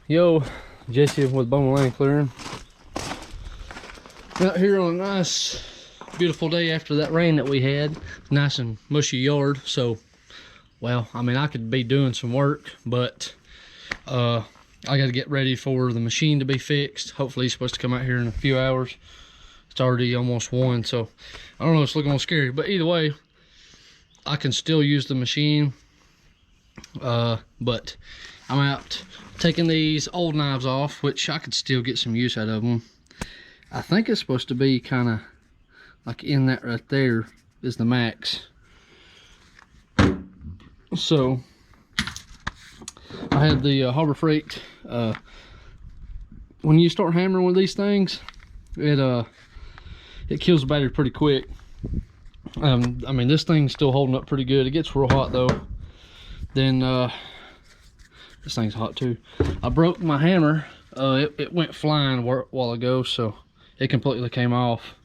Yo, Jesse with Bowman Land Clearing. Out here on a nice, beautiful day after that rain that we had. Nice and mushy yard. So, well, I mean, I could be doing some work, but I got to get ready for the machine to be fixed. Hopefully, he's supposed to come out here in a few hours. It's already almost 1, so I don't know. It's looking a little scary, but either way, I can still use the machine. But I'm out taking these old knives off, which I could still get some use out of them. I think it's supposed to be kind of like in that right there is the max. So I had the Harbor Freight. When you start hammering with these things, it kills the battery pretty quick. I mean, this thing's still holding up pretty good. It gets real hot though. Then this thing's hot too. I broke my hammer. It went flying a while ago, so it completely came off.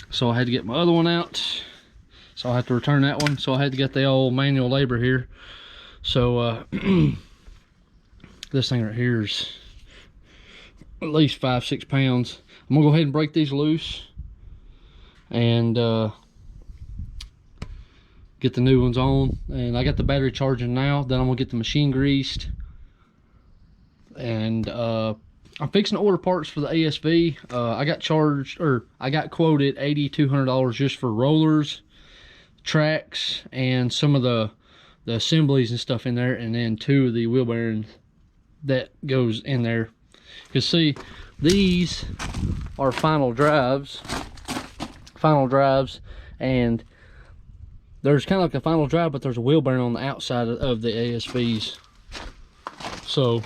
So I had to get my other one out. So I had to return that one. So I had to get the old manual labor here. So this thing right here is at least 5-6 pounds. I'm gonna go ahead and break these loose and get the new ones on. And I got the battery charging now. Then I'm gonna get the machine greased, and I'm fixing to order parts for the ASV. I got charged, or I got quoted $8,200 just for rollers, tracks, and some of the assemblies and stuff in there, and then 2 of the wheel bearings that goes in there. You see, these are final drives, and there's kind of like a final drive, but there's a wheel bearing on the outside of the ASVs. So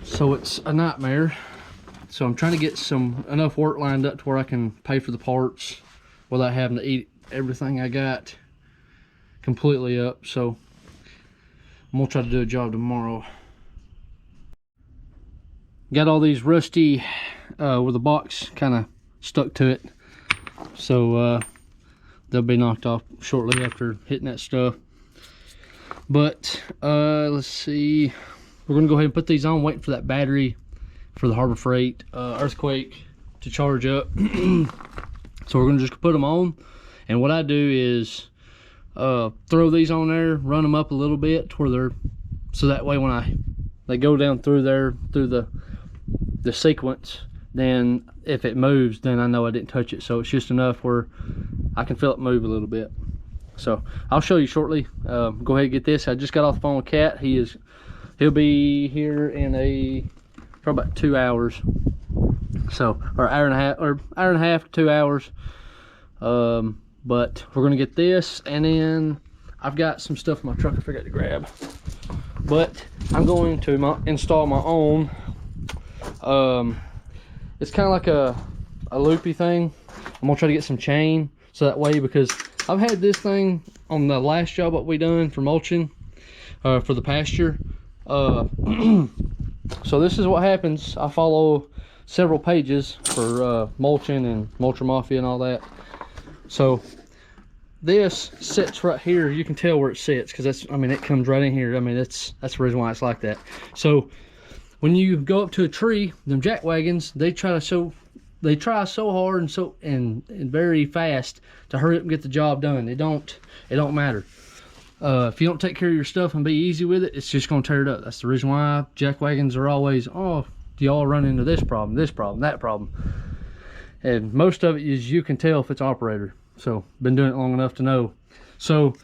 so it's a nightmare. So I'm trying to get enough work lined up to where I can pay for the parts without having to eat everything I got completely up. So I'm gonna try to do a job tomorrow. Got all these rusty with the box kind of stuck to it, so they'll be knocked off shortly after hitting that stuff. But let's see, we're gonna go ahead and put these on, waiting for that battery for the Harbor Freight Earthquake to charge up. So we're gonna just put them on, and what I do is throw these on there, run them up a little bit to where they're, so that way when they go down through there, through the sequence, then if it moves, then I know I didn't touch it. So it's just enough where I can feel it move a little bit. So I'll show you shortly. Go ahead and get this. I just got off the phone with Cat. He'll be here in probably about 2 hours. So, or hour and a half, 2 hours. But we're gonna get this, and then I've got some stuff in my truck I forgot to grab. But I'm going to install my own. It's kind of like a loopy thing. I'm gonna try to get some chain, so that way, because I've had this thing on the last job that we done for mulching for the pasture. So this is what happens. I follow several pages for mulching and Mulcher Mafia and all that. So this sits right here. You can tell where it sits, because that's, I mean, it comes right in here. I mean, that's the reason why it's like that. So when you go up to a tree, them jack wagons, they try so hard and very fast to hurry up and get the job done. It don't matter. If you don't take care of your stuff and be easy with it, it's just gonna tear it up. That's the reason why jack wagons are always, oh, do y'all run into this problem, that problem? And most of it is, you can tell if it's operator. So been doing it long enough to know. So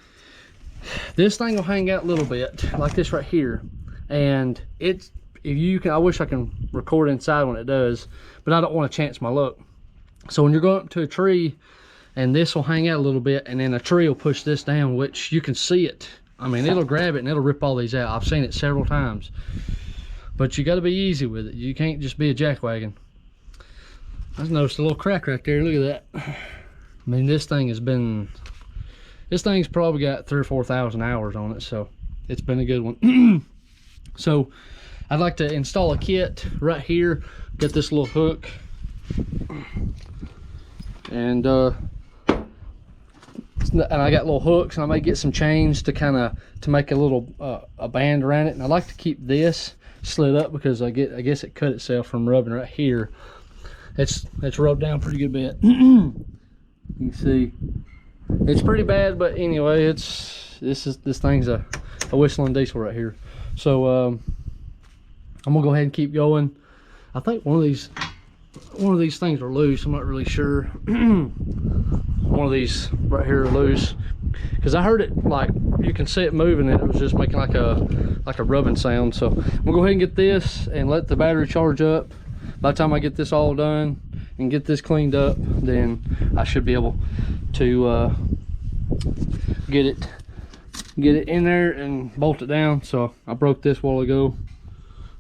this thing will hang out a little bit like this right here, and I wish I can record inside when it does, but I don't want to chance my luck. So when you're going up to a tree, and this will hang out a little bit, and then a tree will push this down, which you can see it. I mean, it'll grab it and it'll rip all these out. I've seen it several times. But you got to be easy with it. You can't just be a jackwagon. I just noticed a little crack right there. Look at that. I mean, this thing's probably got 3,000 or 4,000 hours on it, so it's been a good one. So I'd like to install a kit right here. Get this little hook, and I got little hooks, and I might get some chains to make a little a band around it. And I like to keep this slid up because I guess it cut itself from rubbing right here. It's rubbed down pretty good bit. You can see it's pretty bad, but anyway, this thing's a whistling diesel right here. So I'm gonna go ahead and keep going. I think one of these things are loose. I'm not really sure. One of these right here are loose, because I heard it, like, you can see it moving, and it was just making like a rubbing sound. So I'm gonna go ahead and get this and let the battery charge up. By the time I get this all done and get this cleaned up, then I should be able to get it in there and bolt it down. So I broke this a while ago.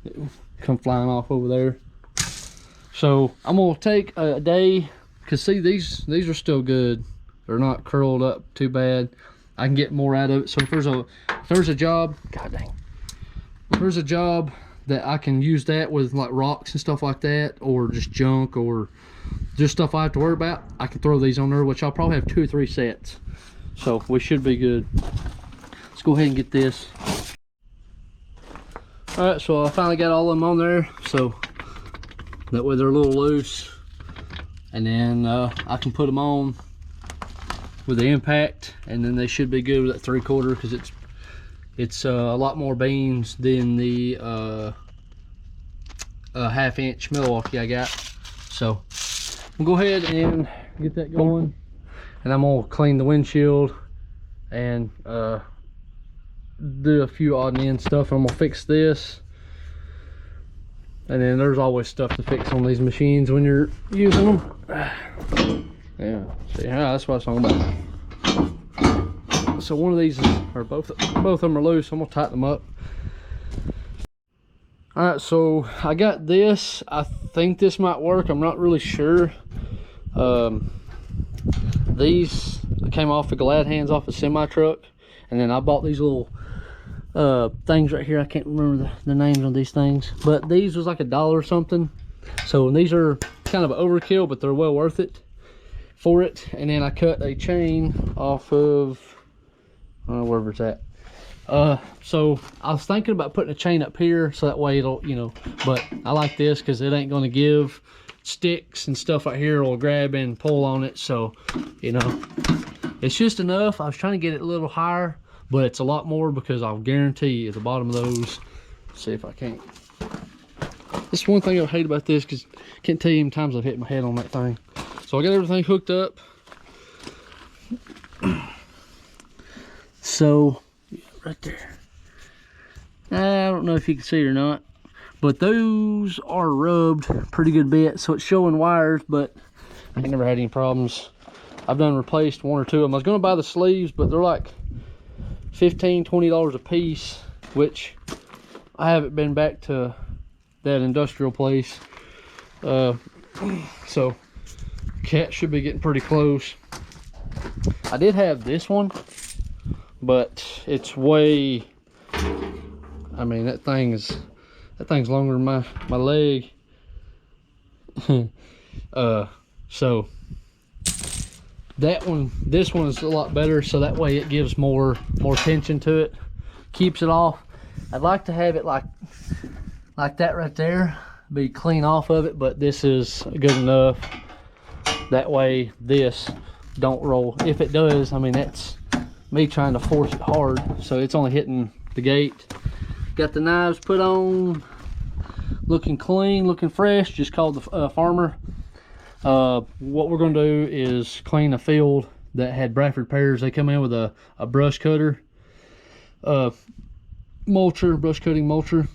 It come flying off over there. So I'm gonna take a day, because see, these are still good. They're not curled up too bad. I can get more out of it. So if there's a job, god dang, if there's a job that I can use that with, like rocks and stuff like that, or just junk, or just stuff I have to worry about, I can throw these on there, which I'll probably have 2 or 3 sets. So we should be good. Let's go ahead and get this. All right, so I finally got all of them on there, so that way they're a little loose, and then I can put them on with the impact, and then they should be good with that 3/4, because it's a lot more beans than the 1/2-inch Milwaukee I got. So we'll go ahead and get that going, and I'm gonna clean the windshield and do a few odd and end stuff. I'm gonna fix this, and then there's always stuff to fix on these machines when you're using them. Yeah, see, that's what I was talking about. So one of these or both of them are loose. I'm gonna tighten them up. All right, so I got this. I think this might work. I'm not really sure. These came off the glad hands off a semi truck, and then I bought these little things right here. I can't remember the names on these things, but these was like $1 or something. So these are kind of overkill, but they're well worth it for it. And then I cut a chain off of wherever it's at. So I was thinking about putting a chain up here, so that way it'll, you know, but I like this because it ain't going to give sticks and stuff right here will grab and pull on it. So, you know, it's just enough. I was trying to get it a little higher, but it's a lot more, because I'll guarantee you at the bottom of those, see if I can't. This is one thing I hate about this, because I can't tell you how many times I've hit my head on that thing. So I got everything hooked up. So right there, I don't know if you can see it or not, but those are rubbed pretty good bit, so it's showing wires, but I ain't never had any problems. I've done replaced 1 or 2 of them. I was going to buy the sleeves, but they're like $15, $20 a piece, which I haven't been back to that industrial place. So cat should be getting pretty close. I did have this one, but it's way, I mean, that thing's longer than my leg. So this one is a lot better, so that way it gives more tension to it, keeps it off. I'd like to have it like that right there, be clean off of it, but this is good enough. That way this don't roll. If it does, I mean, that's me trying to force it hard, so it's only hitting the gate. Got the knives put on, looking clean, looking fresh. Just called the farmer. What we're going to do is clean a field that had Bradford pears. They come in with a brush cutter, mulcher, brush cutting mulcher,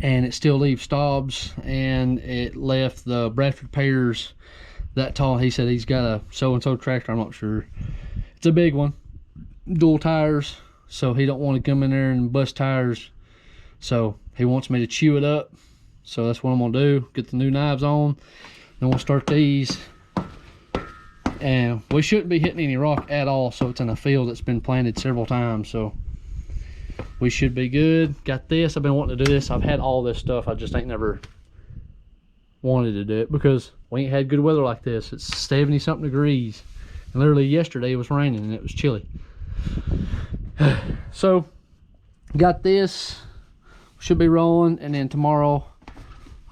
and it still leaves stobs, and it left the Bradford pears that tall. He said he's got a so-and-so tractor, I'm not sure. It's a big one, dual tires, so he don't want to come in there and bust tires. So he wants me to chew it up. So that's what I'm gonna do. Get the new knives on, Then we'll start these. And we shouldn't be hitting any rock at all, so it's in a field that's been planted several times, so we should be good. Got this. I've been wanting to do this. I've had all this stuff. I just ain't never wanted to do it because we ain't had good weather like this. It's 70 something degrees, and literally yesterday it was raining and it was chilly. So got this, should be rolling, and then tomorrow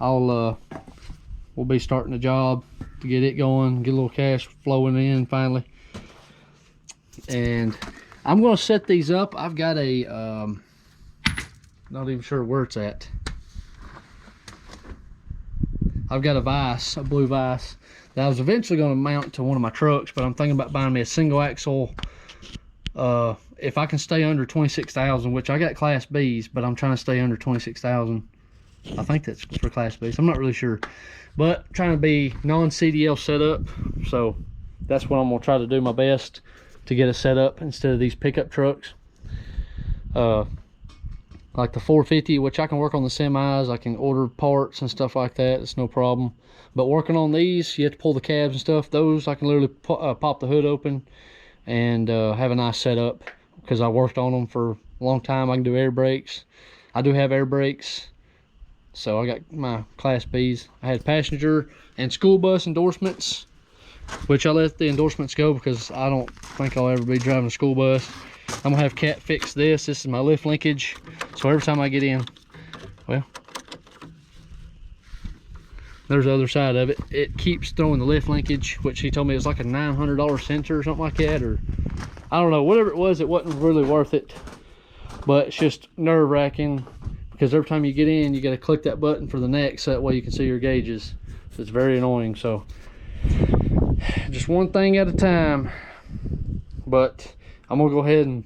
we'll be starting a job to get it going, get a little cash flowing in finally. And I'm gonna set these up. I've got a not even sure where it's at. I've got a vise, a blue vise, that I was eventually going to mount to one of my trucks, but I'm thinking about buying me a single axle. If I can stay under 26,000, which I got Class B's, but I'm trying to stay under 26,000. I think that's for Class B's. I'm not really sure, but trying to be non-CDL setup. So that's what I'm going to try to do my best to get a setup instead of these pickup trucks. Like the 450, which I can work on the semis, I can order parts and stuff like that, it's no problem. But working on these, you have to pull the cabs and stuff. Those I can literally pop the hood open and have a nice setup, because I worked on them for a long time. I can do air brakes. I do have air brakes, so I got my Class B's. I had passenger and school bus endorsements, which I let the endorsements go because I don't think I'll ever be driving a school bus. I'm gonna have Cat fix this. This is my lift linkage, so every time I get in, well, there's the other side of it. It keeps throwing the lift linkage, which he told me is like a $900 sensor or something like that, or I don't know, whatever it was. It wasn't really worth it, but it's just nerve-wracking because every time you get in, you got to click that button for the next, so that way you can see your gauges. So it's very annoying. So just one thing at a time. But I'm gonna go ahead and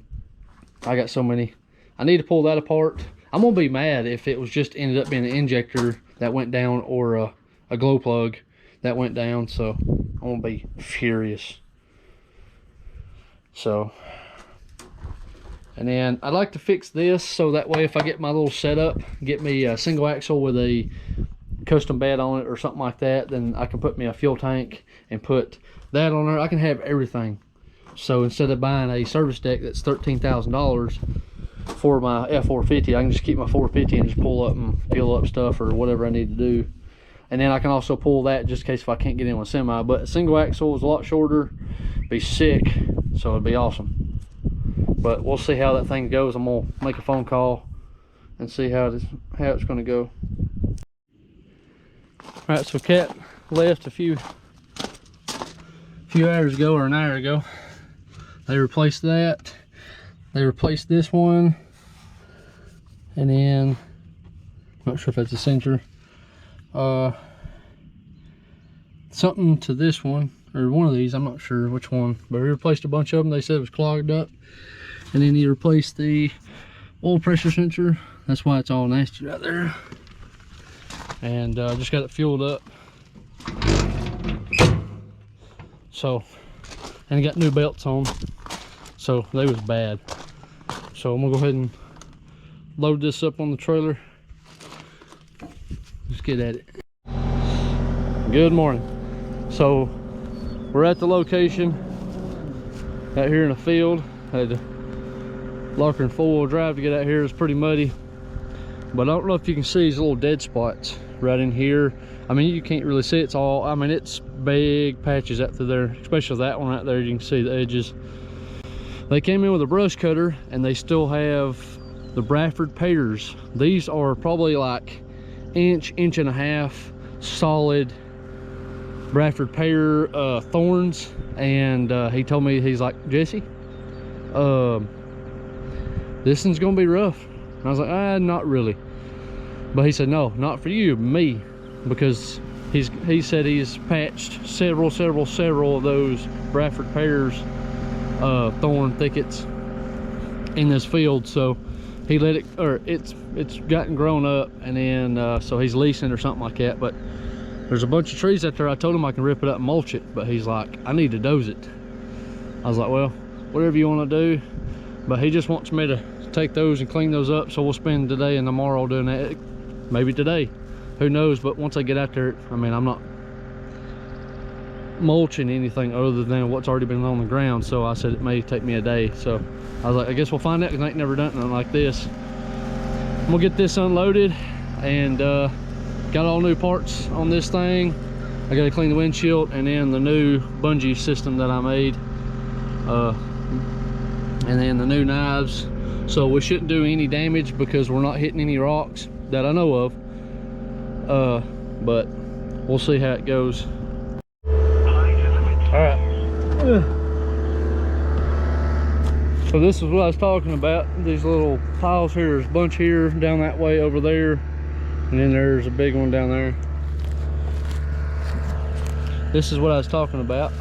I got so many. I need to pull that apart. I'm gonna be mad if it was just ended up being an injector that went down, or a glow plug that went down. So I'm gonna be furious. So, and then I'd like to fix this so that way if I get my little setup, get me a single axle with a custom bed on it or something like that, then I can put me a fuel tank and put that on there. I can have everything. So instead of buying a service deck that's $13,000 for my F450, I can just keep my 450 and just pull up and fill up stuff or whatever I need to do. And then I can also pull that just in case if I can't get in with a semi. But a single axle is a lot shorter, be sick, so it'd be awesome. But we'll see how that thing goes. I'm gonna make a phone call and see how it's gonna go. All right, so Cat left a few hours ago, or an hour ago. They replaced that. They replaced this one, and then I'm not sure if that's a sensor. Something to this one, or one of these. I'm not sure which one, but he replaced a bunch of them. They said it was clogged up, and then he replaced the oil pressure sensor. That's why it's all nasty right there. And just got it fueled up. So, and got new belts on, so they was bad. So I'm gonna go ahead and load this up on the trailer. Let's get at it. Good morning. So we're at the location out here in a field. I had to lock her in 4-wheel drive to get out here. It's pretty muddy, but I don't know if you can see these little dead spots right in here. I mean, you can't really see. It's all, I mean, it's big patches out through there, especially that one right there. You can see the edges. They came in with a brush cutter, and they still have the Bradford pears. These are probably like inch and a half solid Bradford pear thorns. And he told me, he's like, Jesse, this one's gonna be rough. And I was like, not really. But he said, no, not for you, me. Because he said he's patched several of those Bradford pears thorn thickets in this field. So he let it, or it's gotten grown up, and then so he's leasing or something like that. But there's a bunch of trees out there. I told him I can rip it up and mulch it, but he's like, I need to doze it. I was like, well, whatever you want to do. But he just wants me to take those and clean those up, so we'll spend today and tomorrow doing that. Maybe today, who knows. But once I get out there, I mean, I'm not mulching anything other than what's already been on the ground. So I said it may take me a day. So I was like, I guess we'll find out, because I ain't never done nothing like this. I'm gonna get this unloaded, and got all new parts on this thing. I gotta clean the windshield, and then the new bungee system that I made, and then the new knives. So we shouldn't do any damage because we're not hitting any rocks that I know of, but we'll see how it goes. All right, so this is what I was talking about. These little piles here. There's a bunch here, down that way over there, and then there's a big one down there. This is what I was talking about.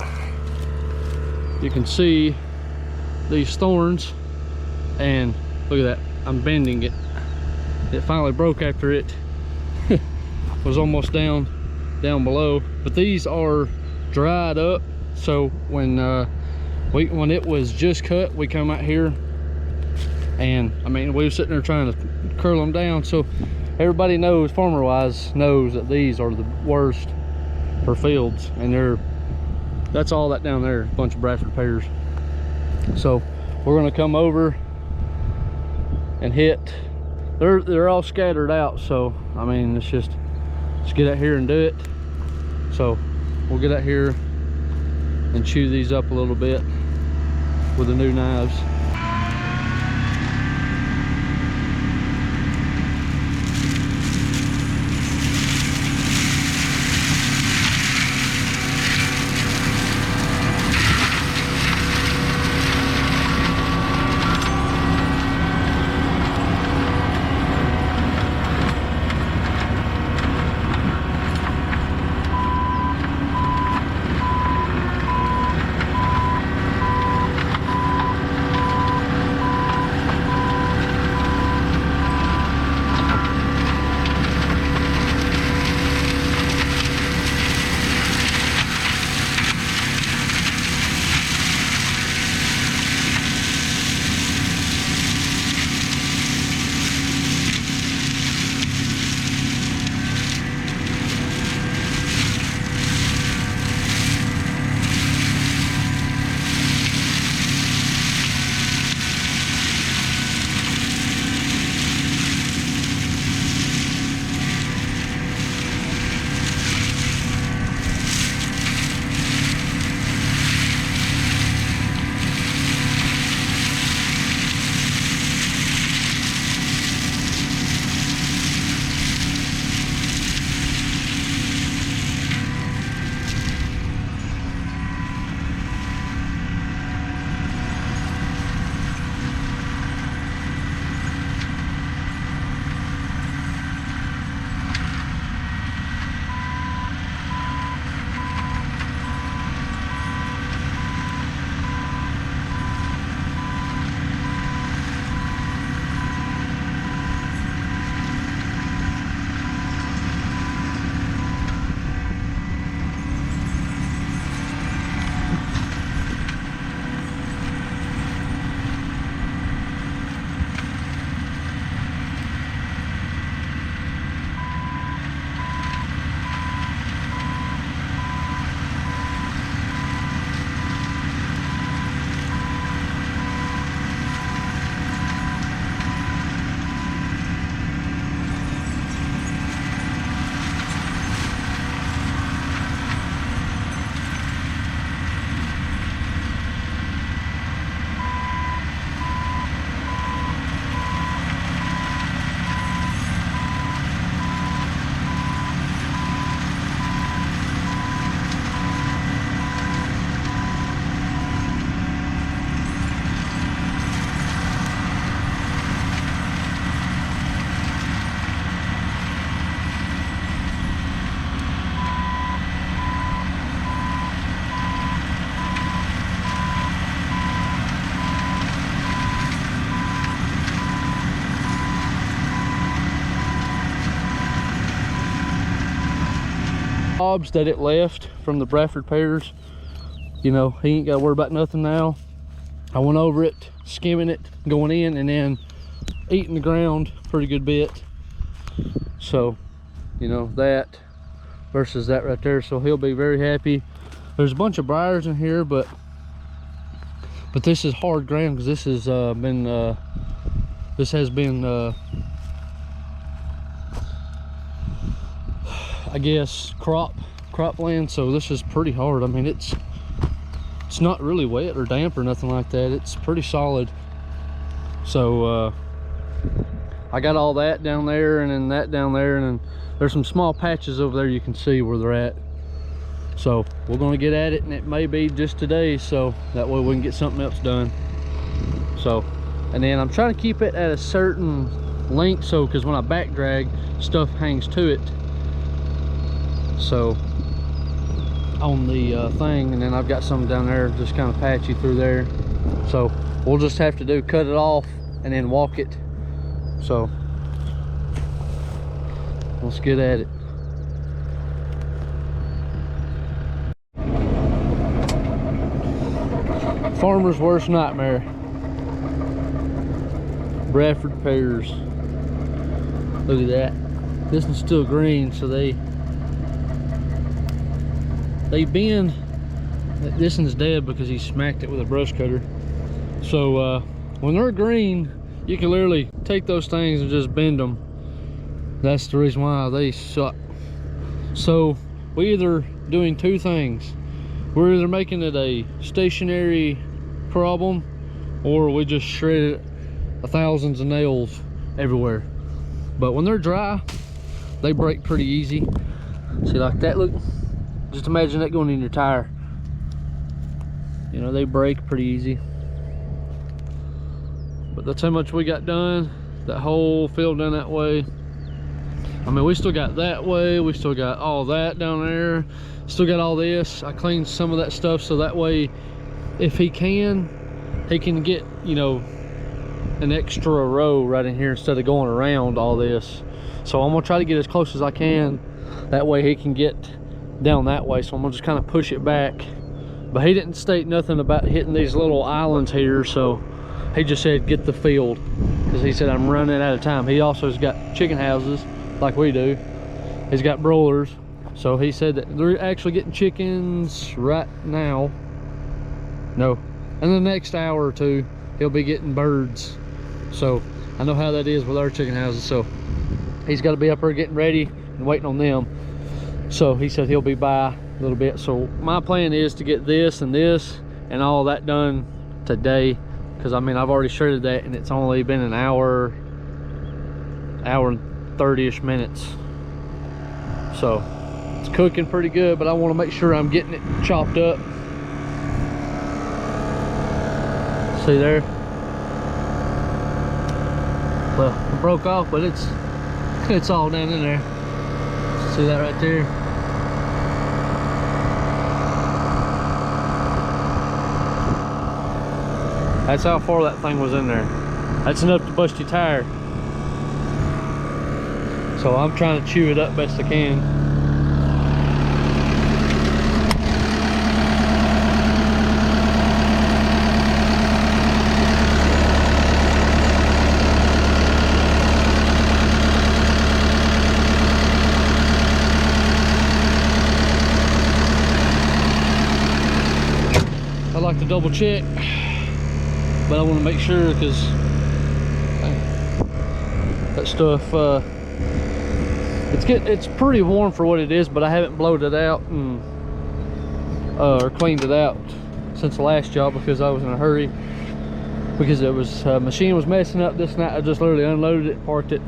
You can see these thorns, and look at that, I'm bending it. It finally broke after it was almost down below. But these are dried up, so when it was just cut, we come out here, and I mean, we were sitting there trying to curl them down. So everybody knows, farmer wise knows, that these are the worst for fields, and that's all that down there, a bunch of Bradford pears. So we're gonna come over and hit. They're all scattered out, so I mean, let's get out here and do it. So we'll get out here and chew these up a little bit with the new knives. Knobs that it left from the Bradford pears, you know, he ain't got to worry about nothing now. I went over it, skimming it, going in, and then eating the ground pretty good bit. So, you know, that versus that right there. So he'll be very happy. There's a bunch of briars in here, but this is hard ground because this has been I guess cropland, so this is pretty hard. I mean, it's not really wet or damp or nothing like that. It's pretty solid. So I got all that down there, and then that down there, and then there's some small patches over there you can see where they're at. So we're going to get at it, and it may be just today, so that way we can get something else done. So, and then I'm trying to keep it at a certain length, so because when I back drag, stuff hangs to it. So on the thing, and then I've got some down there just kind of patchy through there. So we'll just have to cut it off and then walk it. So let's get at it. Farmer's worst nightmare. Bradford pears. Look at that. This one's still green, so they bend. This one's dead because he smacked it with a brush cutter. So when they're green, you can literally take those things and just bend them. That's the reason why they suck. So we're either doing two things. We're either making it a stationary problem, or we just shred it thousands of nails everywhere. But when they're dry, they break pretty easy. See, like that, look, just imagine that going in your tire. You know, they break pretty easy. But that's how much we got done. That whole field down that way. I mean, we still got that way, we still got all that down there, still got all this. I cleaned some of that stuff so that way, if he can get, you know, an extra row right in here instead of going around all this. So I'm gonna try to get as close as I can, that way he can get down that way. So I'm gonna just kind of push it back. But he didn't state nothing about hitting these little islands here, so he just said get the field, because he said I'm running out of time. He also has got chicken houses like we do. He's got broilers, so he said that they're actually getting chickens right now. No, in the next hour or two he'll be getting birds. So I know how that is with our chicken houses, so he's got to be up there getting ready and waiting on them. So he said he'll be by a little bit. So my plan is to get this and all that done today, because I mean I've already shredded that and it's only been an hour and 30-ish minutes. So it's cooking pretty good, but I want to make sure I'm getting it chopped up. See there? Well, it broke off, but it's all down in there. See that right there? That's how far that thing was in there. That's enough to bust your tire. So I'm trying to chew it up best I can. I like to double check, but I want to make sure, because that stuff it's pretty warm for what it is, but I haven't blowed it out and or cleaned it out since the last job, because I was in a hurry, because it was machine was messing up this night. I just literally unloaded it, parked it.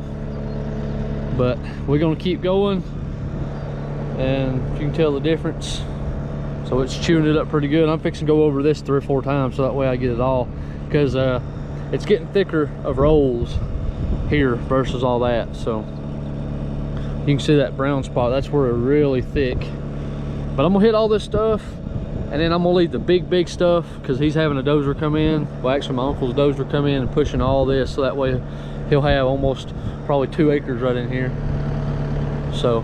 But we're gonna keep going, and you can tell the difference. So it's chewing it up pretty good. I'm fixing to go over this 3 or 4 times so that way I get it all, because it's getting thicker of rolls here versus all that. So you can see that brown spot, that's where it's really thick. But I'm gonna hit all this stuff, and then I'm gonna leave the big stuff, because he's having a dozer come in. Well, actually my uncle's dozer come in and pushing all this, so that way he'll have almost probably 2 acres right in here. So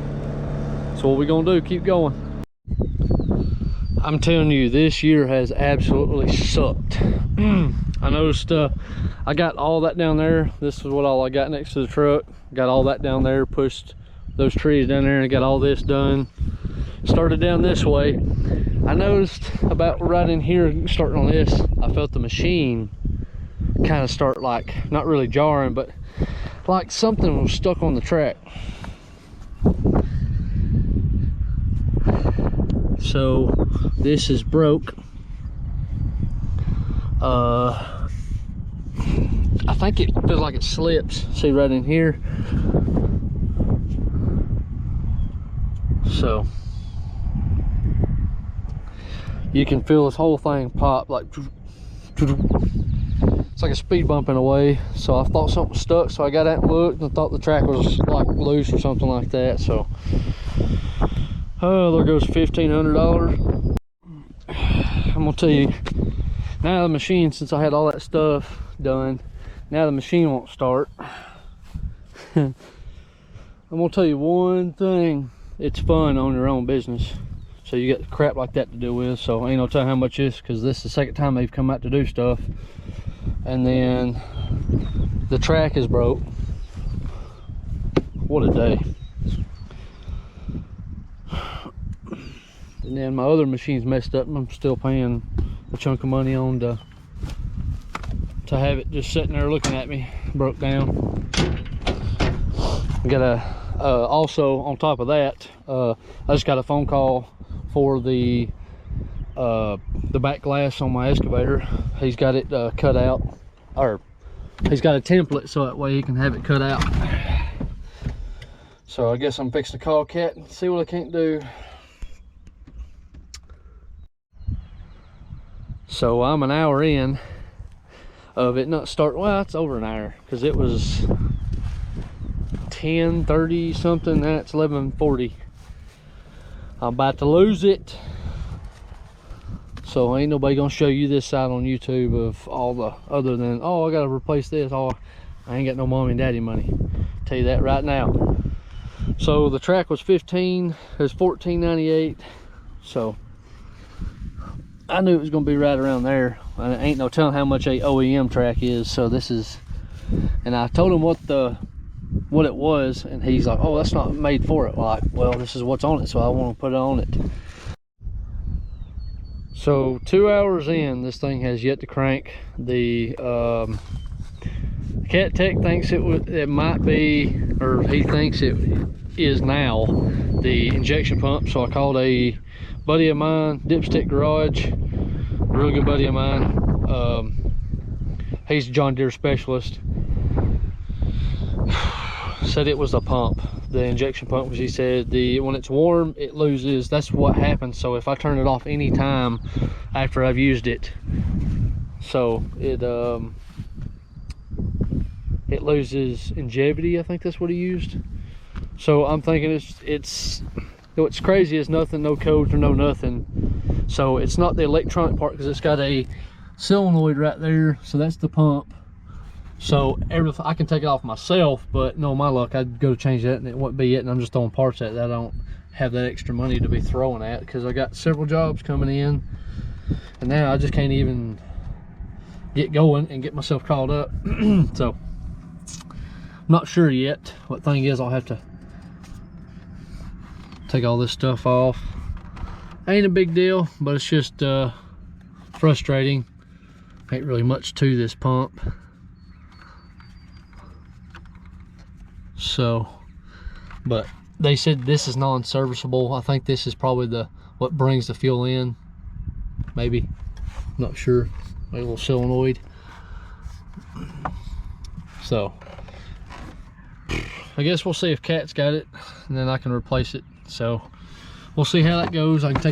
what we gonna do, keep going. I'm telling you, this year has absolutely sucked. I noticed I got all that down there. This is what all I got next to the truck. Got all that down there, pushed those trees down there, and got all this done. Started down this way. I noticed about right in here, starting on this, I felt the machine kind of start like, not really jarring, but like something was stuck on the track. So this is broke. I think it feels like it slips. See right in here. So you can feel this whole thing pop like it's like a speed bump in a way. So I thought something was stuck, so I got out and looked and thought the track was like loose or something like that. So oh, there goes $1,500. I'm gonna tell you now, the machine, since I had all that stuff done, now the machine won't start. I'm gonna tell you one thing, it's fun on your own business. So you got crap like that to deal with, so ain't no telling how much it is, because this is the second time they've come out to do stuff. And then the track is broke. What a day. And then my other machine's messed up and I'm still paying a chunk of money on to have it just sitting there looking at me, broke down. I got a also on top of that, I just got a phone call for the back glass on my excavator. He's got it cut out, or he's got a template so that way he can have it cut out. So I guess I'm fixing to call Cat and see what I can't do. So I'm an hour in of it not start. Well, it's over an hour because it was 10:30 something. Now it's 11:40. I'm about to lose it. So ain't nobody gonna show you this side on YouTube of all the other than, oh, I gotta replace this. Oh, I ain't got no mommy and daddy money. Tell you that right now. So the track was 15. It was $14.98. So I knew it was going to be right around there. And ain't no telling how much a OEM track is. So this is, and I told him what it was, and he's like, oh, that's not made for it. Like, well, this is what's on it, so I want to put it on it. So 2 hours in, this thing has yet to crank. The Cat Tech thinks it might be, or he thinks it is now, the injection pump. So I called a buddy of mine, Dipstick Garage, a real good buddy of mine. He's a John Deere specialist. Said it was the pump, the injection pump, because he said when it's warm it loses. That's what happens. So if I turn it off any time after I've used it, so it loses longevity. I think that's what he used. So I'm thinking it's what's crazy is nothing, no codes or no nothing. So it's not the electronic part, because it's got a solenoid right there. So that's the pump. So everything, I can take it off myself, but no, my luck, I'd go to change that and it wouldn't be it. And I'm just throwing parts at that. I don't have that extra money to be throwing at, because I got several jobs coming in, and now I just can't even get going and get myself called up. So I'm not sure yet. What thing is, I'll have to take all this stuff off. Ain't a big deal, but it's just frustrating. Ain't really much to this pump. So, but they said this is non-serviceable. I think this is probably what brings the fuel in. Maybe, not sure. A little solenoid. So I guess we'll see if Cat's got it, and then I can replace it. So we'll see how that goes. I can take